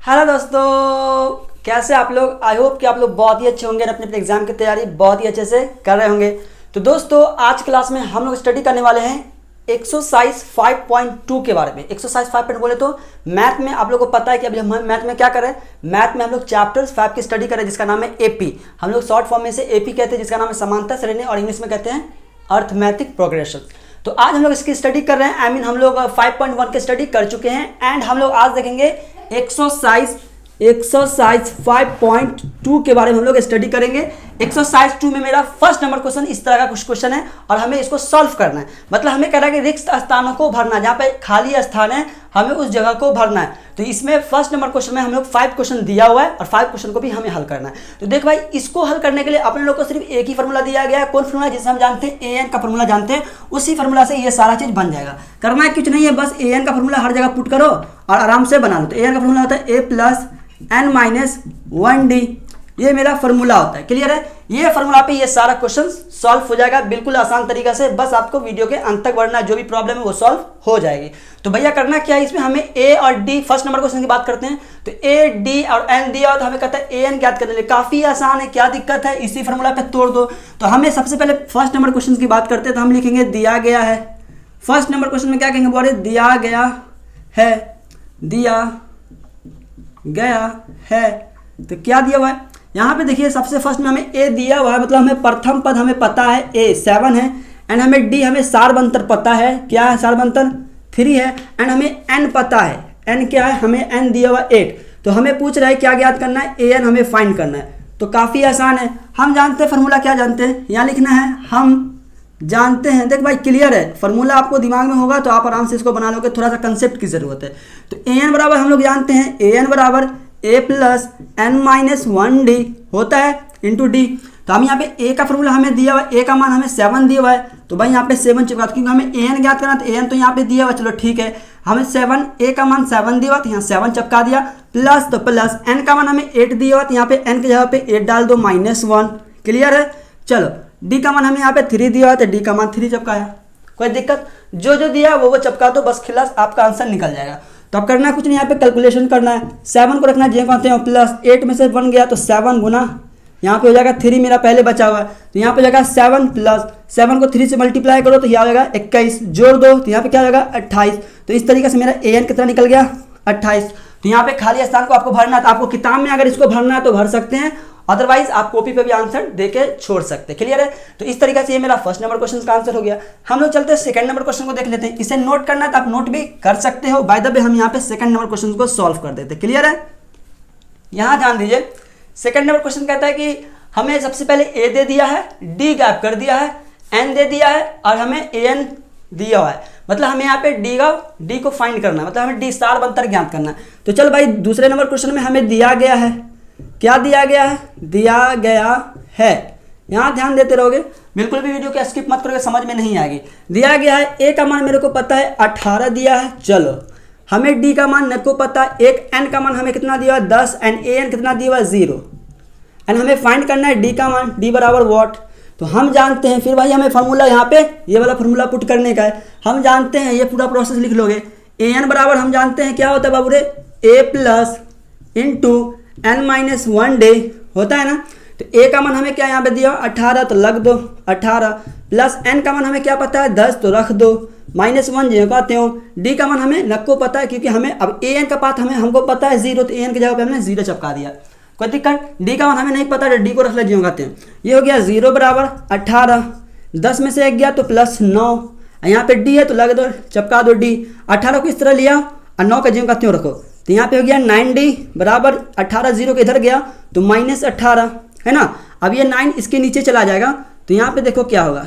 Hello दोस्तों, कैसे आप लोग। आई होप कि आप लोग बहुत ही अच्छे होंगे और अपने अपने एग्जाम की तैयारी बहुत ही अच्छे से कर रहे होंगे। तो दोस्तों आज क्लास में हम लोग स्टडी करने वाले हैं एक्सरसाइज 5.2 के बारे में। एक्सरसाइज 5 बोले तो मैथ में आप लोग को पता है कि अभी हम मैथ में क्या करें। मैथ में हम लोग चैप्टर्स 5 की स्टडी करें जिसका नाम है एपी। हम लोग शॉर्ट फॉर्म में से एपी कहते हैं जिसका नाम है समांतर श्रेणी और इंग्लिश में कहते हैं अर्थमेटिक प्रोग्रेशन। तो आज हम लोग इसकी स्टडी कर रहे हैं। हम लोग 5.1 की स्टडी कर चुके हैं एंड हम लोग आज देखेंगे एक्सरसाइज 5.2 के बारे में हम लोग स्टडी करेंगे। एक्सरसाइज 2 में मेरा फर्स्ट नंबर क्वेश्चन इस तरह का कुछ क्वेश्चन है और हमें इसको सॉल्व करना है। मतलब हमें कह रहा है कि रिक्त स्थानों को भरना, जहाँ पे खाली स्थान है हमें उस जगह को भरना है। तो इसमें फर्स्ट नंबर क्वेश्चन में हम लोग 5 क्वेश्चन दिया हुआ है और 5 क्वेश्चन को भी हमें हल करना है। तो देख भाई, इसको हल करने के लिए अपने लोग को सिर्फ एक ही फॉर्मूला दिया गया है। कौन फॉर्मूला? जिसे हम जानते हैं an का फॉर्मूला जानते हैं, उसी फॉर्मूला से ये सारा चीज बन जाएगा। करना है कुछ नहीं है, बस an का फॉर्मूला हर जगह पुट करो और आराम से बना लो। तो an का फॉर्मूला होता है a + n-1d, ये मेरा फॉर्मूला होता है। क्लियर है? ये फॉर्मूला पे ये सारा क्वेश्चन सॉल्व हो जाएगा बिल्कुल आसान तरीका से। बस आपको वीडियो के अंत तक बढ़ना, जो भी प्रॉब्लम है वो सॉल्व हो जाएगी। तो भैया करना क्या है, इसमें हमें ए और डी, फर्स्ट नंबर क्वेश्चन की बात करते हैं। तो ए डी और एन दिया हो तो हमें कहता है ए एन ज्ञात करने के लिए काफी आसान है। क्या दिक्कत है, इसी फॉर्मूला पे तोड़ दो। तो हमें सबसे पहले फर्स्ट नंबर क्वेश्चन की बात करते हैं। तो हम लिखेंगे दिया गया है। फर्स्ट नंबर क्वेश्चन में क्या कहेंगे, बोले दिया गया है, दिया गया है। तो क्या दिया हुआ है यहाँ पे देखिए, सबसे फर्स्ट में हमें ए दिया हुआ है, मतलब हमें प्रथम पद हमें पता है ए 7 है एंड हमें डी हमें सारबंतर पता है। क्या है सारबंतर? 3 है एंड हमें एन पता है। एन क्या है? हमें एन दिया हुआ 8। तो हमें पूछ रहा है क्या ज्ञात करना है, ए एन हमें फाइंड करना है। तो काफ़ी आसान है। हम जानते हैं फॉर्मूला, क्या जानते हैं, यहाँ लिखना है हम जानते हैं। देख भाई क्लियर है, फॉर्मूला आपको दिमाग में होगा तो आप आराम से इसको बना लोगे। थोड़ा सा कंसेप्ट की जरूरत है। तो ए एन बराबर हम लोग जानते हैं, ए एन बराबर a + n-1d होता है इंटू डी। तो हम यहाँ पे a का फॉर्मूला हमें दिया हुआ है, a का मान हमें 7 दिया हुआ है। तो भाई यहाँ पे 7 चिपका, क्योंकि हमें an ज्ञात करना, तो an तो यहाँ पे दिया हुआ, चलो ठीक है। हमें 7 a का मान 7 दिया हुआ तो यहाँ 7 चिपका दिया, प्लस तो प्लस n का मान हमें 8 दिया हुआ तो यहाँ पे n की जगह पे 8 डाल दो, -1। क्लियर है? चलो d का मान हमें यहाँ पे 3 दिया हुआ तो d का मान 3 चिपकाया। कोई दिक्कत? जो जो दिया वो चिपका दो, बस खिलास आपका आंसर निकल जाएगा। तो अब करना कुछ नहीं, यहाँ पे कैलकुलेशन करना है। 7 को रखना है, जो कहते हैं प्लस 8 में से बन गया तो 7 गुना यहाँ पे हो जाएगा 3 मेरा पहले बचा हुआ है। तो यहाँ पे हो जाएगा 7 + 7 को 3 से मल्टीप्लाई करो तो यहाँ हो जाएगा 21, जोड़ दो तो यहाँ पे क्या हो जाएगा 28। तो इस तरीके से मेरा ए एन कितना निकल गया, 28। तो यहाँ पे खाली स्थान को आपको भरना है। तो आपको किताब में अगर इसको भरना है तो भर सकते हैं, अदरवाइज आप कॉपी पे भी आंसर देके छोड़ सकते हैं। क्लियर है? तो इस तरीके से ये मेरा फर्स्ट नंबर क्वेश्चन का आंसर हो गया। हम लोग चलते हैं सेकंड नंबर क्वेश्चन को देख लेते हैं। इसे नोट करना है तो आप नोट भी कर सकते हो। बाय द वे हम यहाँ पे सेकंड नंबर क्वेश्चन को सॉल्व कर देते हैं। क्लियर है? यहाँ ध्यान दीजिए, सेकंड नंबर क्वेश्चन कहता है कि हमें सबसे पहले ए दे दिया है, डी गैप कर दिया है, एन दे दिया है और हमें ए एन दिया हुआ है। मतलब हमें यहाँ पे डी को फाइंड करना है, मतलब हमें डी सारबंतर ज्ञात करना है। तो चल भाई, दूसरे नंबर क्वेश्चन में हमें दिया गया है, क्या दिया गया है, दिया गया है। यहाँ ध्यान देते रहोगे, बिल्कुल भी वीडियो को स्किप मत करोगे, समझ में नहीं आएगी। दिया गया है ए का मान मेरे को पता है 18 दिया है। चलो हमें डी का मान मेरे को पता है, एक एन का मान हमें कितना दिया है 10 एंड ए एन कितना दिया हुआ 0 एंड हमें फाइंड करना है डी का मान, डी बराबर वॉट। तो हम जानते हैं, फिर भाई हमें फॉर्मूला यहाँ पे ये वाला फॉर्मूला पुट करने का है। हम जानते हैं, ये पूरा प्रोसेस लिख लोगे। ए एन बराबर हम जानते हैं क्या होता है बाबू रे, a + n-1d होता है ना। तो a का मान हमें क्या यहाँ पे दिया 18 तो लग दो 18, प्लस n का मान हमें क्या पता है 10 तो रख दो, -1 जो कहते हो। d का मान हमें नको पता है, क्योंकि हमें अब a n का पाथ हमको पता है 0, तो a n की जगह पे हमने 0 चिपका दिया। कोई दिक्कत? d का मान हमें नहीं पता तो d को रख ले जो कहते हैं। ये हो गया 0 बराबर 18, 10 में से 1 गया तो +9, यहाँ पे d है तो लग दो, चिपका दो d। 18 को इस तरह लिया और 9 का जो कहते हो रखो। तो यहाँ पे हो गया 9d बराबर 18, 0 के इधर गया तो -18 है ना। अब ये 9 इसके नीचे चला जाएगा तो यहाँ पे देखो क्या होगा,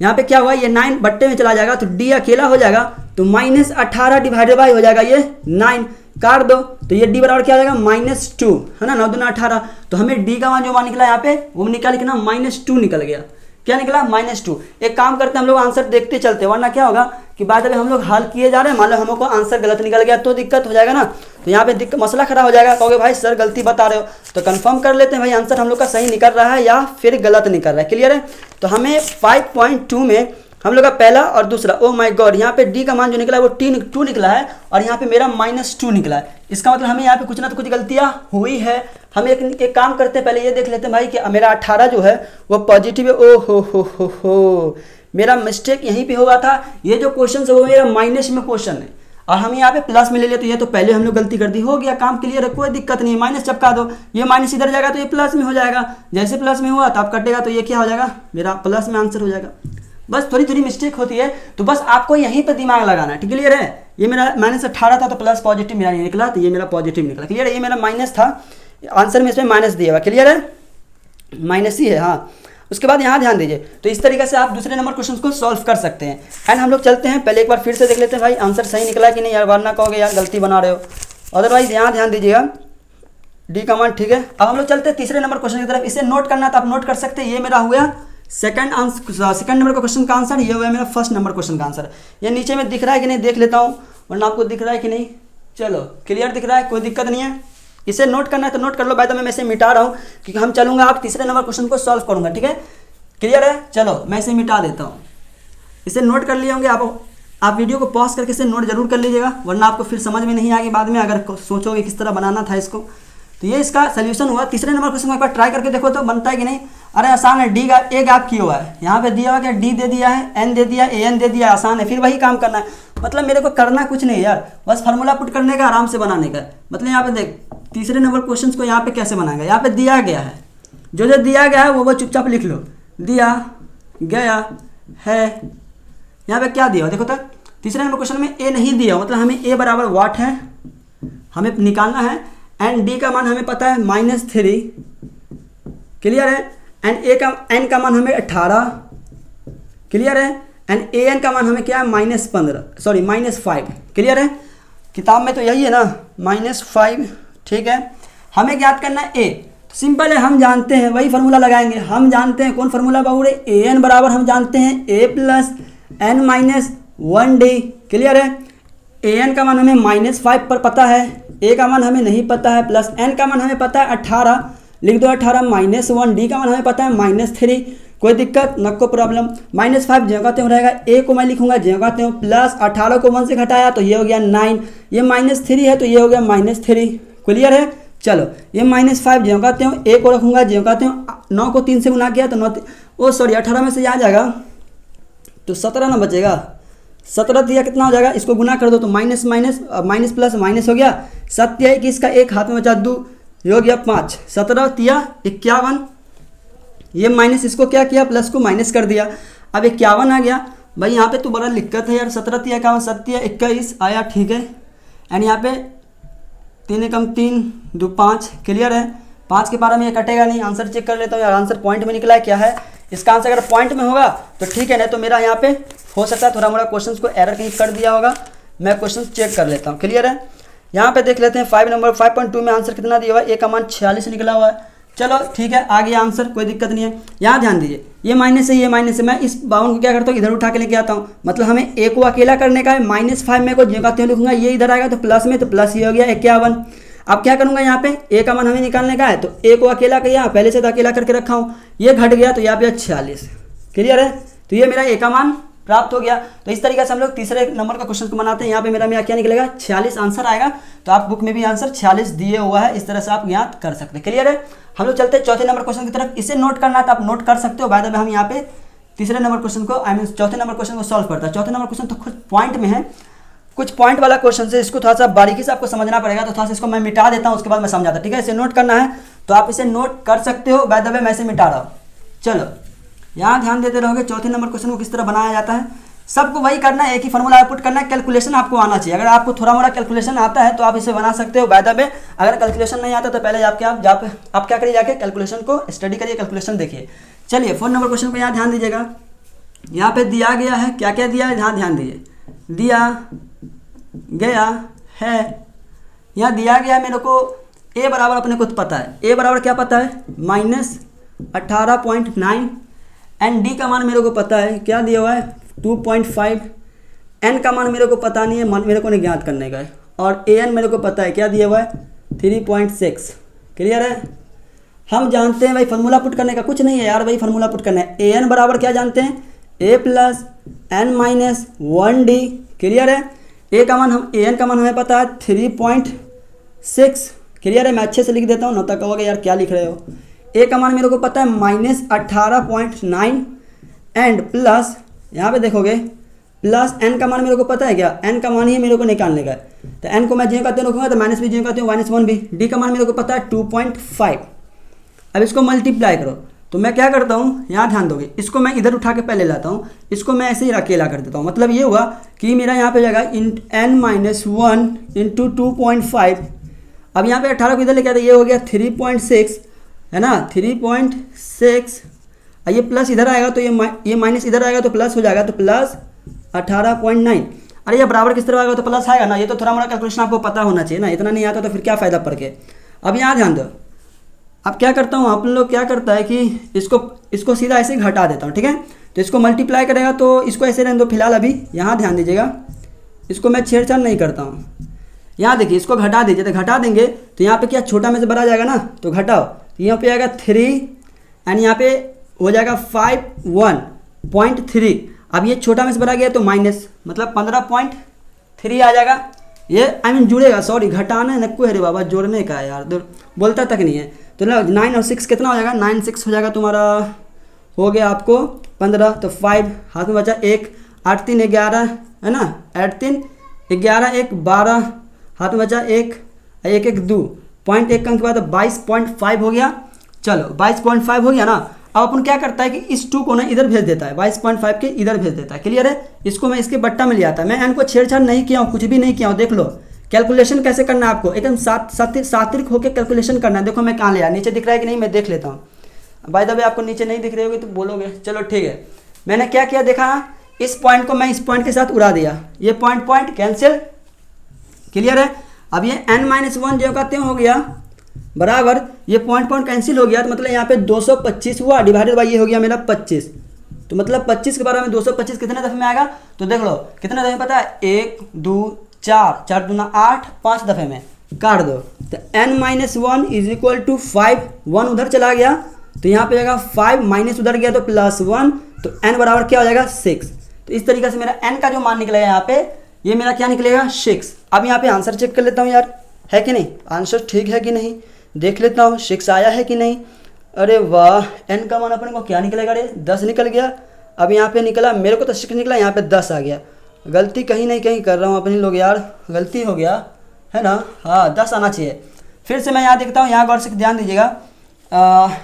यहाँ पे क्या हुआ, ये 9 बट्टे में चला जाएगा तो d अकेला हो जाएगा। तो -18 डिवाइडेड बाई हो जाएगा ये 9, काट दो तो ये d बराबर क्या हो जाएगा -2 है ना, 9 दूना 18। तो हमें d का मान जो मान निकला यहाँ पे वो निकला, लिखना -2 निकल गया। क्या निकला? -2। एक काम करते हैं, हम लोग आंसर देखते चलते, वरना क्या होगा कि बाद में हम लोग हल किए जा रहे हैं, मान लो हमको आंसर गलत निकल गया तो दिक्कत हो जाएगा ना। तो यहाँ पे मसला खड़ा हो जाएगा, कहोगे भाई सर गलती बता रहे हो। तो कंफर्म कर लेते हैं भाई आंसर हम लोग का सही निकल रहा है या फिर गलत निकल रहा है। क्लियर है? तो हमें 5.2 में हम लोग का पहला और दूसरा, ओ माय गॉड, यहाँ पे डी का मान जो निकला है वो 2 निकला है और यहाँ पे मेरा -2 निकला है। इसका मतलब हमें यहाँ पे कुछ ना तो कुछ गलतियाँ हुई है। हम एक काम करते हैं, पहले ये देख लेते हैं भाई कि मेरा 18 जो है वो पॉजिटिव है। ओ हो, मेरा मिस्टेक यहीं पे हुआ था। ये जो क्वेश्चन है वो मेरा माइनस में क्वेश्चन है और हम यहाँ पे प्लस में ले लिए, तो ये तो पहले हम लोग गलती कर दी। हो गया, काम क्लियर है, कोई दिक्कत नहीं है। माइनस चपका दो, ये माइनस इधर जाएगा तो ये प्लस में हो जाएगा। जैसे प्लस में हुआ तो आप कटेगा तो ये क्या हो जाएगा, मेरा प्लस में आंसर हो जाएगा। बस थोड़ी थोड़ी मिस्टेक होती है, तो बस आपको यहीं पे दिमाग लगाना है। क्लियर है। ये मेरा माइनस 18 था तो प्लस पॉजिटिव मेरा नहीं निकला, तो ये मेरा पॉजिटिव निकला। क्लियर है। ये मेरा माइनस था, आंसर में इसमें माइनस दिया हुआ। क्लियर है, माइनस ही है। हाँ, उसके बाद यहाँ ध्यान दीजिए, तो इस तरीके से आप दूसरे नंबर क्वेश्चन को सॉल्व कर सकते हैं। एंड हम लोग चलते हैं, पहले एक बार फिर से देख लेते हैं भाई आंसर सही निकला कि नहीं, यार वरना कहोगे यार गलती बना रहे हो। अदरवाइज यहाँ ध्यान दीजिएगा, डी का मान ठीक है। अब हम लोग चलते हैं तीसरे नंबर क्वेश्चन की तरफ। इसे नोट करना तो आप नोट कर सकते हैं। ये मेरा हुआ सेकंड नंबर का क्वेश्चन का आंसर, ये हुआ मेरा फर्स्ट नंबर क्वेश्चन का आंसर। ये नीचे में दिख रहा है कि नहीं देख लेता हूँ, वरना आपको दिख रहा है कि नहीं। चलो क्लियर दिख रहा है, कोई दिक्कत नहीं है। इसे नोट करना है तो नोट कर लो। बाद में मैं इसे मिटा रहा हूँ क्योंकि हम चलूंगा, आप तीसरे नंबर क्वेश्चन को सॉल्व करूंगा। ठीक है, क्लियर है। चलो मैं इसे मिटा देता हूँ। इसे नोट कर लिए होंगे आप वीडियो को पॉज करके इसे नोट जरूर कर लीजिएगा, वरना आपको फिर समझ में नहीं आएगी बाद में, अगर सोचोगे किस तरह बनाना था इसको। तो ये इसका सोल्यूशन हुआ। तीसरे नंबर क्वेश्चन को एक बार ट्राई करके देखो तो बनता है कि नहीं। अरे आसान है, ए गैप किया हुआ है, यहाँ पे दिया हुआ क्या, डी दे दिया है, एन दे दिया, ए एन दे दिया, आसान है। फिर वही काम करना है, मतलब मेरे को करना कुछ नहीं यार, बस फार्मूला पुट करने का, आराम से बनाने का। मतलब यहाँ पे देख, तीसरे नंबर क्वेश्चन को यहाँ पे कैसे बनाएगा। यहाँ पे दिया गया है, जो दिया गया है वो चुपचाप लिख लो। दिया गया है, यहाँ पे क्या दिया देखो तक। तीसरे नंबर क्वेश्चन में ए नहीं दिया, मतलब हमें ए बराबर वाट है हमें निकालना है। एंड डी का मान हमें पता है -3। क्लियर है। एंड एन का मान हमें 18। क्लियर है। एंड ए एन का मान हमें क्या है -5। क्लियर है। किताब में तो यही है ना, -5। ठीक है। हमें ज्ञात करना है ए, सिंपल है, हम जानते हैं, वही फार्मूला लगाएंगे। हम जानते हैं कौन फार्मूला बाबूरे, ए एन बराबर हम जानते हैं a + n - 1d। क्लियर है। ए एन का मान हमें -5 पर पता है, ए का मान हमें नहीं पता है, प्लस एन का मान हमें पता है 18, लिख दो 18 -1, डी का मान हमें पता है -3। कोई दिक्कत न, को प्रॉब्लम। -5 ज्यों का त्यों रहेगा, ए को मैं लिखूंगा ज्यों का त्यों, प्लस 18 को 1 से घटाया तो ये हो गया 9, ये -3 है तो ये हो गया -3। क्लियर है। चलो ये -5 ज्यों का त्यों, ए को रखूंगा ज्यों का त्यों, 9 को 3 से गुना किया तो 18 में से आ जाएगा तो 17 ना बचेगा। 17 दिया कितना हो जाएगा, इसको गुना कर दो तो माइनस प्लस माइनस हो गया। 7 या 21 का एक हाथ में बचा 2, ये हो गया 5। 17 तिया 51, ये माइनस इसको क्या किया, प्लस को माइनस कर दिया। अब 51 आ गया भाई, यहाँ पे तो बड़ा दिक्कत है यार। 17 तिया 51, 7 तिया 21 आया। ठीक है। एंड यहाँ पे 3 एकम 3, 2 5। क्लियर है। 5 के पारा में ये कटेगा नहीं। आंसर चेक कर लेता हूँ यार, आंसर पॉइंट में निकला है क्या है। इसका आंसर अगर पॉइंट में होगा तो ठीक है, नहीं तो मेरा यहाँ पे हो सकता है थोड़ा मोड़ा क्वेश्चन को एरर कहीं कर दिया होगा। मैं क्वेश्चन चेक कर लेता हूँ। क्लियर है। यहाँ पे देख लेते हैं 5.2 में आंसर कितना दिया हुआ है, ए का मान 46 निकला हुआ है। चलो ठीक है, आ गया आंसर, कोई दिक्कत नहीं है। यहाँ ध्यान दीजिए, ये माइनस है, ये माइनस है। मैं इस बाउंड को क्या करता हूँ, इधर उठा के लेके आता हूँ। मतलब हमें ए को अकेला करने का है। -5 में को ज्यों का त्यों लिखूंगा, ये इधर आएगा तो प्लस में, तो प्लस ये हो गया 51। अब क्या करूंगा, यहाँ पे ए का मान हमें निकालने का है तो ए को अकेला का, यहाँ पहले से तो अकेला करके रखा हूँ, ये घट गया तो यहाँ पे 46। क्लियर है। तो ये मेरा ए का मान प्राप्त हो गया। तो इस तरीके से हम लोग तीसरे नंबर का क्वेश्चन को बनाते हैं। यहाँ पे मेरा क्या निकलेगा, 46 आंसर आएगा। तो आप बुक में भी आंसर 46 दिए हुआ है, इस तरह से आप याद कर सकते हैं। क्लियर है। हम लोग चलते हैं चौथे नंबर क्वेश्चन की तरफ। इसे नोट करना तो आप नोट कर सकते हो। बाद में हम यहाँ पे तीसरे नंबर क्वेश्चन को चौथे नंबर क्वेश्चन को सॉल्व करता है। चौथे नंबर क्वेश्चन तो खुद पॉइंट में है, कुछ पॉइंट वाला क्वेश्चन है, इसको थोड़ा सा बारीकी से आपको समझना पड़ेगा। तो थोड़ा सा इसको मैं मिटा देता हूँ, उसके बाद मैं समझाता। ठीक है। इसे नोट करना है तो आप इसे नोट कर सकते हो। बाय द वे मैं इसे मिटा रहा हूँ। चलो यहाँ ध्यान देते रहोगे, चौथे नंबर क्वेश्चन को किस तरह बनाया जाता है। सबको वही करना है, एक ही फॉर्मूला पुट करना है। कैलकुलेशन आपको आना चाहिए। अगर आपको थोड़ा मोड़ा कैलकुलेशन आता है तो आप इसे बना सकते हो। बाय द वे अगर कैलकुलेशन नहीं आता तो पहले आप क्या करिए, जाके कैलकुलेशन को स्टडी करिए, कैलकुलेशन देखिए। चलिए 4 नंबर क्वेश्चन को यहाँ ध्यान दीजिएगा। यहाँ पे दिया गया है, क्या क्या दिया है, यहाँ ध्यान दीजिए। दिया गया है, यहाँ दिया गया है मेरे को ए बराबर अपने को पता है। ए बराबर क्या पता है, -18.9। एंड डी का मान मेरे को पता है, क्या दिया हुआ है 2.5। एन का मान मेरे को पता नहीं है, मेरे को नहीं ज्ञात करने का है। और ए एन मेरे को पता है, क्या दिया हुआ है 3.6। क्लियर है। हम जानते हैं भाई फार्मूला पुट करने का कुछ नहीं है यार, भाई फार्मूला पुट करना है। ए एन बराबर क्या जानते हैं, a + n - 1d। क्लियर है। ए का मान ए एन का मान हमें पता है 3.6। 6। क्लियर है, मैं अच्छे से लिख देता हूँ, न तो कहोगे यार क्या लिख रहे हो। ए का मान मेरे को पता है -18.9 एंड प्लस यहाँ पे देखोगे प्लस एन का मान मेरे को पता है क्या, एन का मान ही मेरे को निकालने का है। तो एन को मैं ज्यों कहते रखूँगा तो माइनस भी ज्यों कहते हूँ -1 भी। डी का मान मेरे को पता है 2.5। अब इसको मल्टीप्लाई करो तो मैं क्या करता हूँ, यहाँ ध्यान दोगे, इसको मैं इधर उठा के पहले लाता हूँ, इसको मैं ऐसे ही अकेला कर देता हूँ। मतलब ये हुआ कि मेरा यहाँ पे जाएगा n-1 इंटू 2.5। अब यहाँ पे 18 को इधर लेके आता, ये हो गया 3.6 है ना, 3.6। ये प्लस इधर आएगा तो ये माइनस इधर आएगा तो प्लस हो जाएगा, तो प्लस 18.9। अरे ये बराबर किस तरह आएगा तो प्लस आएगा ना। ये तो थोड़ा मोड़ा कैलकुलेशन आपको पता होना चाहिए ना, इतना नहीं आता तो फिर क्या फ़ायदा पड़ के। अब यहाँ ध्यान दो, अब क्या करता हूँ, आप लोग क्या करता है कि इसको सीधा ऐसे ही घटा देता हूँ, ठीक है। तो इसको मल्टीप्लाई करेगा तो इसको ऐसे रहने दो फिलहाल। अभी यहाँ ध्यान दीजिएगा, इसको मैं छेड़छाड़ नहीं करता हूँ। यहाँ देखिए इसको घटा दीजिए, तो घटा देंगे तो यहाँ पे क्या छोटा में से बड़ा जाएगा ना, तो घटाओ, तो यहाँ पे आएगा 3 एंड यहाँ पे हो जाएगा 51.3। अब ये छोटा में से बड़ा गया तो माइनस, मतलब 15.3 आ जाएगा। ये जुड़ेगा, सॉरी घटाना है नक्को है रे बाबा, जोड़ने का है यार, बोलता तक नहीं है। तो 9 और 6 कितना हो जाएगा, 9 6 हो जाएगा तुम्हारा, हो गया आपको 15। तो 5 हाथ में बचा 1, 8 3 11 है ना, 8 3 11 1 12 हाथ में बचा 1 1 1 2 0.1 का अंक बाद 22.5 हो गया। चलो 22.5 हो गया ना। अब अपन क्या करता है कि इस 2 को ना इधर भेज देता है, 22.5 के इधर भेज देता है। क्लियर है, इसको मैं इसके बट्टा में ले आता है। मैं एन को छेड़छाड़ नहीं किया हूँ, कुछ भी नहीं किया हूँ। देख लो कैलकुलेशन कैसे करना है आपको, एकदम सात्विक होकर कैलकुलेशन करना है। देखो मैं कहाँ ले आया, नीचे दिख रहा है कि नहीं, मैं देख लेता हूँ। बाय द वे आपको नीचे नहीं दिख रहे होगे तो बोलोगे, चलो ठीक है। मैंने क्या किया देखा, इस पॉइंट को मैं इस पॉइंट के साथ उड़ा दिया, ये पॉइंट कैंसिल। क्लियर है, अब ये n-1 जो कहते हो गया बराबर, ये पॉइंट कैंसिल हो गया, तो मतलब यहाँ पे 225 हुआ डिवाइडेड बाई ये हो गया मेरा 25। तो मतलब 25 के बारे में 225 कितने दफ़े में आएगा, तो देख लो कितने दफ़े पता है, 1 2 4 4 दूना 8 5 दफ़े में काट दो। तो n-1 इज इक्वल टू 5, 1 उधर चला गया तो यहाँ पे जाएगा 5 माइनस उधर गया तो +1, तो n बराबर क्या हो जाएगा 6। तो इस तरीके से मेरा n का जो मान निकलेगा यहाँ पे, ये मेरा क्या निकलेगा 6। अब यहाँ पे आंसर चेक कर लेता हूँ यार, है कि नहीं, आंसर ठीक है कि नहीं, देख लेता हूँ 6 आया है कि नहीं। अरे वाह, n का मान अपने को क्या निकलेगा, अरे 10 निकल गया। अब यहाँ पे निकला, मेरे को तो 6 निकला, यहाँ पे 10 आ गया। गलती कहीं नहीं कहीं कर रहा हूँ अपने लोग यार, गलती हो गया है ना। हाँ 10 आना चाहिए। फिर से मैं यहाँ देखता हूँ, यहाँ गौर से ध्यान दीजिएगा,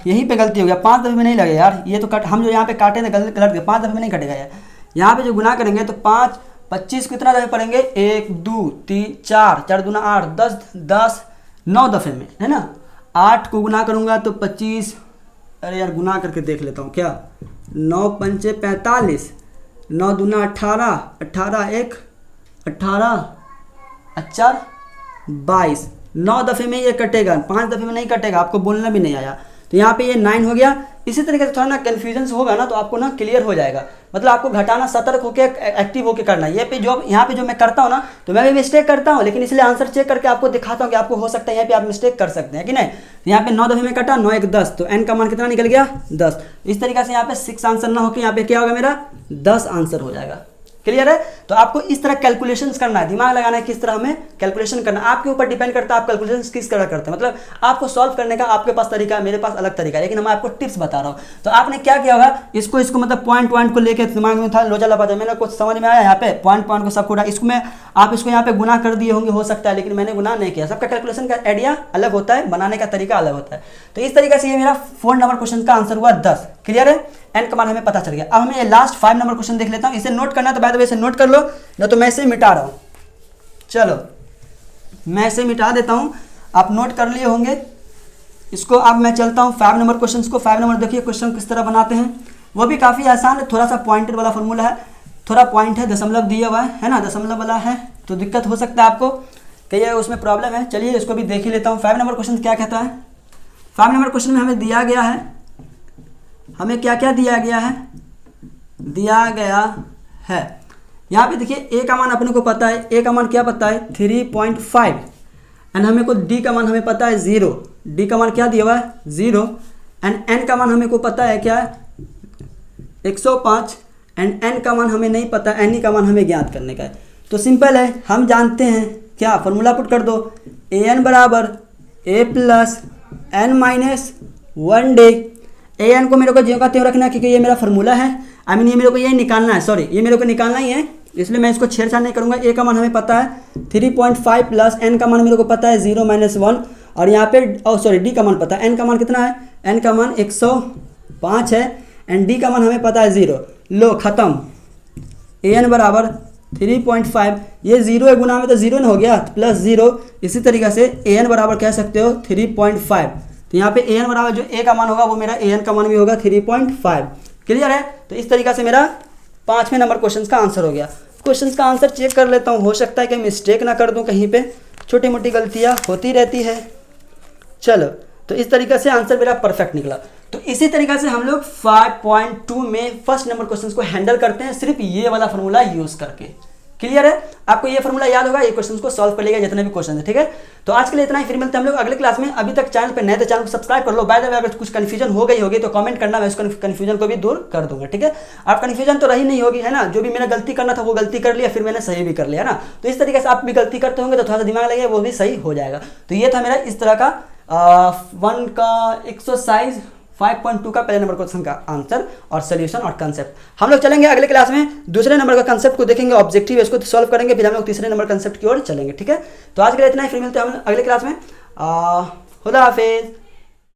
यहीं पे गलती हो गया, 5 दफ़े में नहीं लगे यार। ये तो हम जो यहाँ पे काटे थे गलत 5 दफ़े में नहीं कटेगा यार। यहाँ पे जो गुना करेंगे तो 5 25 कितना दफ़े पड़ेंगे, 1 2 3 4 4 दूना 8 10 10 9 दफ़े में है ना। 8 को गुना करूँगा तो 25, अरे यार गुना करके देख लेता हूँ क्या, 9 पंचे 45, 9 दूना 18 18 1 18 4 22, 9 दफ़े में ये कटेगा, 5 दफ़े में नहीं कटेगा, आपको बोलना भी नहीं आया। तो यहाँ पे ये 9 हो गया। इसी तरीके से थोड़ा ना कन्फ्यूजन होगा ना तो आपको ना क्लियर हो जाएगा। मतलब आपको घटाना सतर्क होकर एक्टिव होकर करना है। ये पे जो यहाँ पे जो मैं करता हूँ ना, तो मैं भी मिस्टेक करता हूँ, लेकिन इसलिए आंसर चेक करके आपको दिखाता हूँ कि आपको हो सकता है यहाँ पे आप मिस्टेक कर सकते हैं कि नहीं। तो यहाँ पे 9 दफ़े में कटा, 9 1 10, तो n का मान कितना निकल गया 10। इस तरीके से यहाँ पे 6 आंसर ना होकर यहाँ पे क्या होगा मेरा 10 आंसर हो जाएगा। क्लियर है, तो आपको इस तरह कैलकुलेशंस करना है, दिमाग लगाना है किस तरह हमें कैलकुलेशन करना है। आपके ऊपर डिपेंड करता है आप कैलकुलेशंस किस तरह करते हैं। मतलब आपको सॉल्व करने का आपके पास तरीका है, मेरे पास अलग तरीका है, लेकिन मैं आपको टिप्स बता रहा हूँ। तो आपने क्या किया होगा, इसको मतलब पॉइंट को लेकर दिमाग में था लोचा लपाचा, मैंने कुछ समझ में आया यहाँ पे पॉइंट को सब खोटा, इसको मैं आप इसको यहाँ पे गुना कर दिए होंगे हो सकता है, लेकिन मैंने गुना नहीं किया। सबका कैलकुलेशन का आइडिया अलग होता है, बनाने का तरीका अलग होता है। तो इस तरीके से ये मेरा 4 नंबर क्वेश्चन का आंसर हुआ 10। क्लियर है, n का मान हमें पता चल गया। अब हमें ये लास्ट 5 नंबर क्वेश्चन देख लेता हूँ। इसे नोट करना तो बाय द वे इसे नोट कर लो, न तो मैं इसे मिटा रहा हूँ। चलो मैं इसे मिटा देता हूँ, आप नोट कर लिए होंगे इसको। अब मैं चलता हूँ 5 नंबर क्वेश्चन को। 5 नंबर देखिए क्वेश्चन किस तरह बनाते हैं, वो भी काफ़ी आसान है। थोड़ा सा पॉइंटेड वाला फॉर्मूला है, थोड़ा पॉइंट है, दशमलव दिया हुआ है ना, दशमलव वाला है, तो दिक्कत हो सकता है आपको, कहीं उसमें प्रॉब्लम है। चलिए इसको भी देख ही लेता हूँ। 5 नंबर क्वेश्चन क्या कहता है। 5 नंबर क्वेश्चन में हमें दिया गया है, हमें क्या क्या दिया गया है, दिया गया है यहाँ पे देखिए a का मान अपने को पता है, a का मान क्या पता है 3.5 एंड हमें को d का मान हमें पता है 0, d का मान क्या दिया हुआ है 0 एंड n का मान हमें को पता है क्या है 105 एंड n का मान हमें नहीं पता, n का मान हमें ज्ञात करने का है। तो सिंपल है, हम जानते हैं क्या, फॉर्मूला पुट कर दो, ए एन बराबर ए plus N minus 1 day. A N को मेरे को ज्यों का त्यों रखना है क्योंकि ये मेरा फार्मूला है, आई मीन ये मेरे को ये निकालना है, सॉरी ये मेरे को निकालना ही है, इसलिए मैं इसको छेड़छाड़ नहीं करूँगा। ए का मान हमें पता है 3.5 प्लस एन का मान मेरे को पता है 0 - 1, और यहाँ पे सॉरी डी का मान पता है, एन का मान कितना है, एन का मान 105 है एंड डी का मान हमें पता है 0। लो खत्म, ए एन बराबर 3.5, ये 0 है गुना में तो 0 न हो गया प्लस 0। इसी तरीके से ए एन बराबर कह सकते हो 3.5, तो यहाँ पे ए एन बराबर जो ए का मान होगा वो मेरा ए एन का मान भी होगा 3.5। क्लियर है? तो इस तरीके से मेरा 5वें नंबर क्वेश्चन का आंसर हो गया। क्वेश्चन का आंसर चेक कर लेता हूँ, हो सकता है कि मिस्टेक ना कर दूँ, कहीं पे छोटी मोटी गलतियाँ होती रहती है। चलो, तो इस तरीके से आंसर मेरा परफेक्ट निकला। तो इसी तरीके से हम लोग 5.2 में फर्स्ट नंबर क्वेश्चन को हैंडल करते हैं सिर्फ ये वाला फॉर्मूला यूज करके। क्लियर है? आपको ये फॉर्मूला याद होगा, ये क्वेश्चन को सॉल्व कर लेगा जितने भी क्वेश्चन है। ठीक है, तो आज के लिए इतना ही, फिर मिलते हैं हम लोग अगले क्लास में। अभी तक चैनल पे नए तो चैनल को सब्सक्राइब कर लो। बाय द वे अगर कुछ कंफ्यूजन हो गई होगी तो कमेंट करना, मैं उस कंफ्यूजन को भी दूर कर दूंगा। ठीक है, आप कंफ्यूजन तो रही नहीं होगी, है ना? जो भी मैंने गलती करना था वो गलती कर लिया, फिर मैंने सही भी कर लिया, है ना? तो इस तरीके से आप भी गलती करते होंगे तो थोड़ा सा दिमाग लगेगा, वो भी सही हो जाएगा। तो ये था मेरा इस तरह का 1 का एक्सरसाइज 5.2 का पहले नंबर क्वेश्चन का आंसर और सोल्यूशन और कंसेप्ट। हम लोग चलेंगे अगले क्लास में दूसरे नंबर का कंसेप्ट को देखेंगे, ऑब्जेक्टिव इसको सॉल्व करेंगे, फिर हम लोग तीसरे नंबर कंसेप्ट की ओर चलेंगे। ठीक है, तो आज के लिए इतना ही, फिर मिलते हैं हम अगले क्लास में। खुदा हाफिज।